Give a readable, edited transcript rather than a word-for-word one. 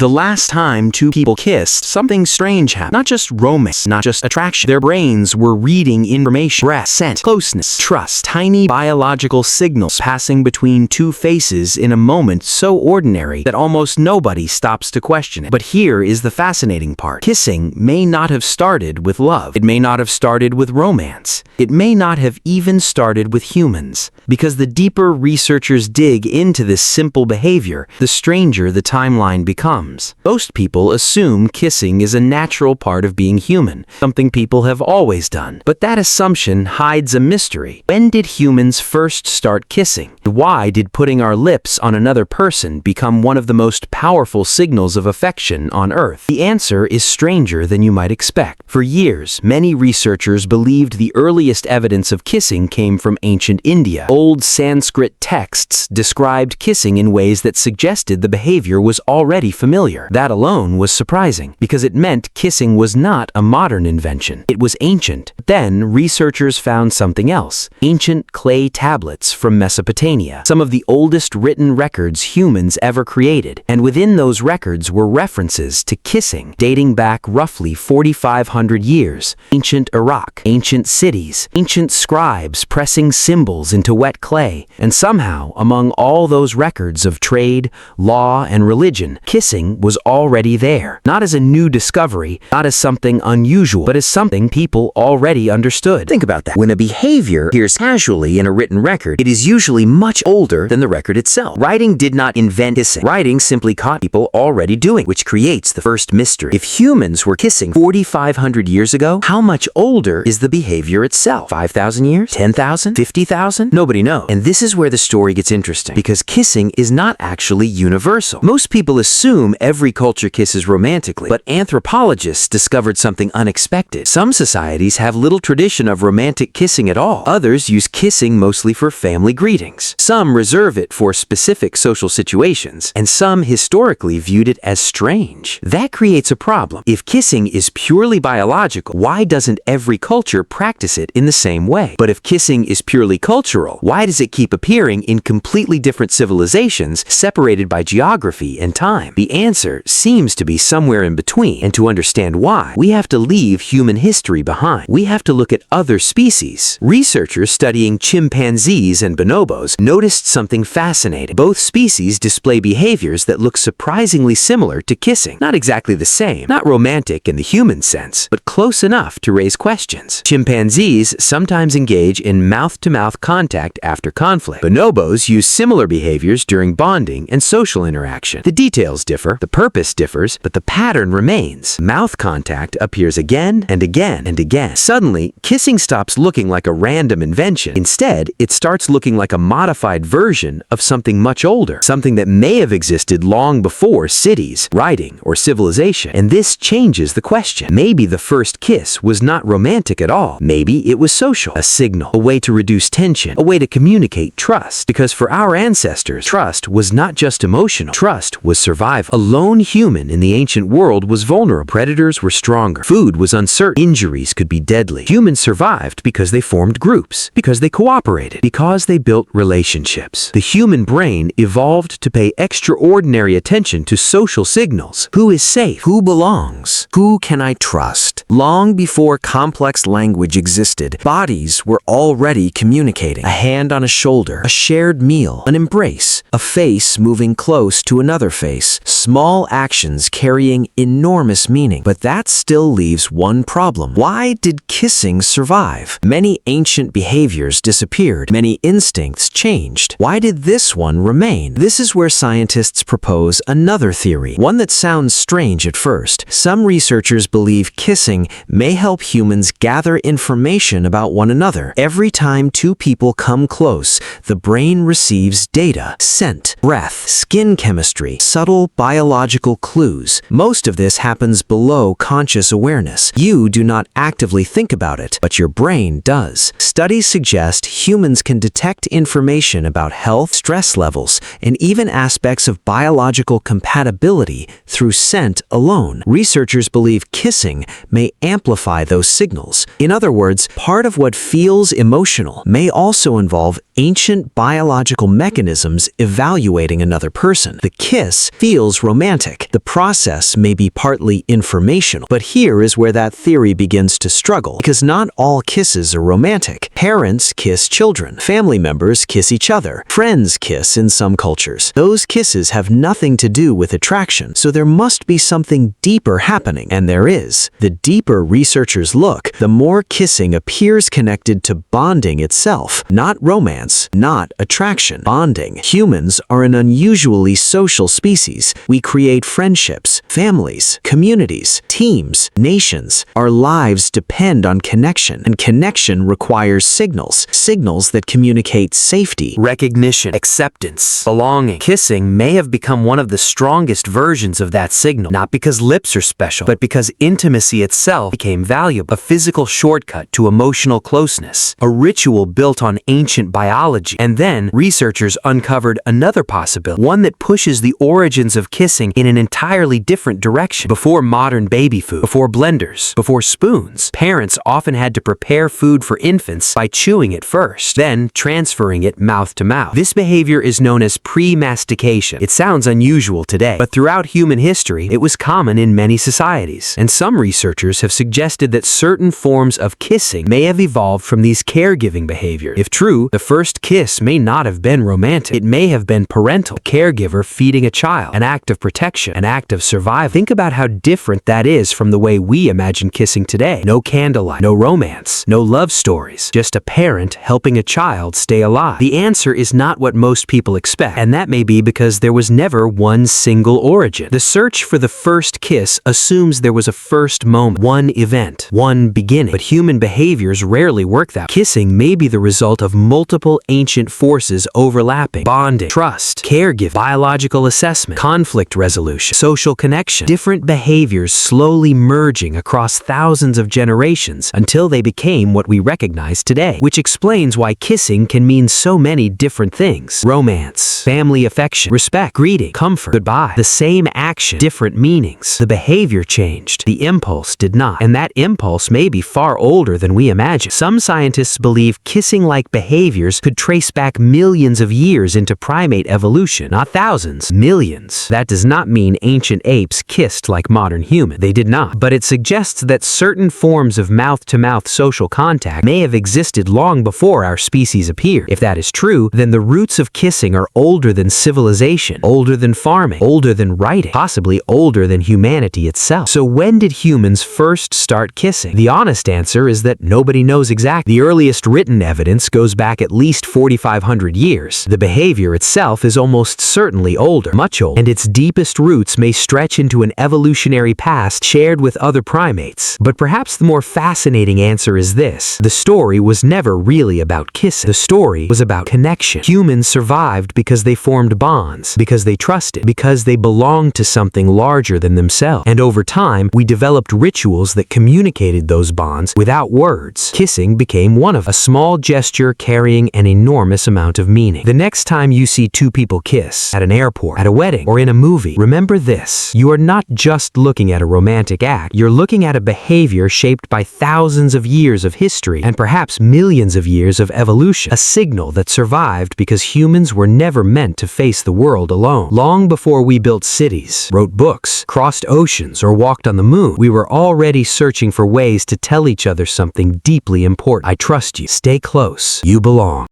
The last time two people kissed, something strange happened. Not just romance, not just attraction. Their brains were reading information, breath, scent, closeness, trust, tiny biological signals passing between two faces in a moment so ordinary that almost nobody stops to question it. But here is the fascinating part. Kissing may not have started with love. It may not have started with romance. It may not have even started with humans. Because the deeper researchers dig into this simple behavior, the stranger the timeline becomes. Most people assume kissing is a natural part of being human, something people have always done. But that assumption hides a mystery. When did humans first start kissing? Why did putting our lips on another person become one of the most powerful signals of affection on Earth? The answer is stranger than you might expect. For years, many researchers believed the earliest evidence of kissing came from ancient India. Old Sanskrit texts described kissing in ways that suggested the behavior was already familiar. That alone was surprising, because it meant kissing was not a modern invention. It was ancient. Then, researchers found something else: ancient clay tablets from Mesopotamia, some of the oldest written records humans ever created. And within those records were references to kissing, dating back roughly 4,500 years. Ancient Iraq, ancient cities, ancient scribes pressing symbols into wet clay. And somehow, among all those records of trade, law, and religion, kissing was already there. Not as a new discovery, not as something unusual, but as something people already understood. Think about that. When a behavior appears casually in a written record, it is usually much older than the record itself. Writing did not invent kissing. Writing simply caught people already doing, which creates the first mystery. If humans were kissing 4,500 years ago, how much older is the behavior itself? 5,000 years? 10,000? 50,000? Nobody knows. And this is where the story gets interesting, because kissing is not actually universal. Most people assume every culture kisses romantically, but anthropologists discovered something unexpected. Some societies have little tradition of romantic kissing at all. Others use kissing mostly for family greetings. Some reserve it for specific social situations, and some historically viewed it as strange. That creates a problem. If kissing is purely biological, why doesn't every culture practice it in the same way? But if kissing is purely cultural, why does it keep appearing in completely different civilizations separated by geography and time? The answer seems to be somewhere in between, and to understand why, we have to leave human history behind. We have to look at other species. Researchers studying chimpanzees and bonobos noticed something fascinating. Both species display behaviors that look surprisingly similar to kissing. Not exactly the same, not romantic in the human sense, but close enough to raise questions. Chimpanzees sometimes engage in mouth-to-mouth contact after conflict. Bonobos use similar behaviors during bonding and social interaction. The details differ, the purpose differs, but the pattern remains. Mouth contact appears again and again and again. Suddenly, kissing stops looking like a random invention. Instead, it starts looking like a modified version of something much older, something that may have existed long before cities, writing, or civilization. And this changes the question. Maybe the first kiss was not romantic at all. Maybe it was social, a signal, a way to reduce tension, a way to communicate trust. Because for our ancestors, trust was not just emotional. Trust was survival. A lone human in the ancient world was vulnerable. Predators were stronger. Food was uncertain. Injuries could be deadly. Humans survived because they formed groups, because they cooperated, because they built relationships. The human brain evolved to pay extraordinary attention to social signals. Who is safe? Who belongs? Who can I trust? Long before complex language existed, bodies were already communicating. A hand on a shoulder, a shared meal, an embrace, a face moving close to another face. Small actions carrying enormous meaning. But that still leaves one problem. Why did kissing survive? Many ancient behaviors disappeared. Many instincts changed. Why did this one remain? This is where scientists propose another theory, one that sounds strange at first. Some researchers believe kissing may help humans gather information about one another. Every time two people come close, the brain receives data, scent, breath, skin chemistry, subtle biological clues. Most of this happens below conscious awareness. You do not actively think about it, but your brain does. Studies suggest humans can detect information about health, stress levels, and even aspects of biological compatibility through scent alone. Researchers believe kissing may amplify those signals. In other words, part of what feels emotional may also involve ancient biological mechanisms evaluating another person. The kiss feels romantic. The process may be partly informational, but here is where that theory begins to struggle, because not all kisses are romantic. Parents kiss children. Family members kiss each other. Friends kiss in some cultures. Those kisses have nothing to do with attraction, so there must be something deeper happening, and there is. The deeper researchers look, the more kissing appears connected to bonding itself, not romance, not attraction. Bonding. Humans are an unusually social species. We create friendships, families, communities, teams, nations. Our lives depend on connection, and connection requires signals. Signals that communicate safety, Recognition, acceptance, belonging. Kissing may have become one of the strongest versions of that signal, not because lips are special, but because intimacy itself became valuable. A physical shortcut to emotional closeness, a ritual built on ancient biology. And then, researchers uncovered another possibility, one that pushes the origins of kissing in an entirely different direction. Before modern baby food, before blenders, before spoons, parents often had to prepare food for infants by chewing it first, then transferring it mouth to mouth. This behavior is known as pre-mastication. It sounds unusual today, but throughout human history, it was common in many societies. And some researchers have suggested that certain forms of kissing may have evolved from these caregiving behaviors. If true, the first kiss may not have been romantic. It may have been parental, a caregiver feeding a child, an act of protection, an act of survival. Think about how different that is from the way we imagine kissing today. No candlelight, no romance, no love stories, just a parent helping a child stay alive. The answer is not what most people expect, and that may be because there was never one single origin. The search for the first kiss assumes there was a first moment, one event, one beginning, but human behaviors rarely work that way. Kissing may be the result of multiple ancient forces overlapping: bonding, trust, caregiving, biological assessment, conflict resolution, social connection. Different behaviors slowly merging across thousands of generations until they became what we recognize today, which explains why kissing can mean so many different things: romance, family affection, respect, greeting, comfort, goodbye. The same action, different meanings. The behavior changed, the impulse did not, and that impulse may be far older than we imagine. Some scientists believe kissing-like behaviors could trace back millions of years into primate evolution, not thousands, millions. That does not mean ancient apes kissed like modern humans. They did not, but it suggests that certain forms of mouth-to-mouth social contact may have existed long before our species appeared. If that is true, then the roots of kissing are older than civilization, older than farming, older than writing, possibly older than humanity itself. So when did humans first start kissing? The honest answer is that nobody knows exactly. The earliest written evidence goes back at least 4,500 years. The behavior itself is almost certainly older, much older, and its deepest roots may stretch into an evolutionary past shared with other primates. But perhaps the more fascinating answer is this: the story was never really about kissing. The story was about connection. Humans survived because they formed bonds, because they trusted, because they belonged to something larger than themselves. And over time, we developed rituals that communicated those bonds without words. Kissing became one of a small gesture carrying an enormous amount of meaning. The next time you see two people kiss, at an airport, at a wedding, or in a movie, remember this: you are not just looking at a romantic act, you're looking at a behavior shaped by thousands of years of history and perhaps millions of years of evolution, a signal that survived because humans were never meant to face the world alone. Long before we built cities, wrote books, crossed oceans, or walked on the moon, we were already searching for ways to tell each other something deeply important. I trust you. Stay close. You belong.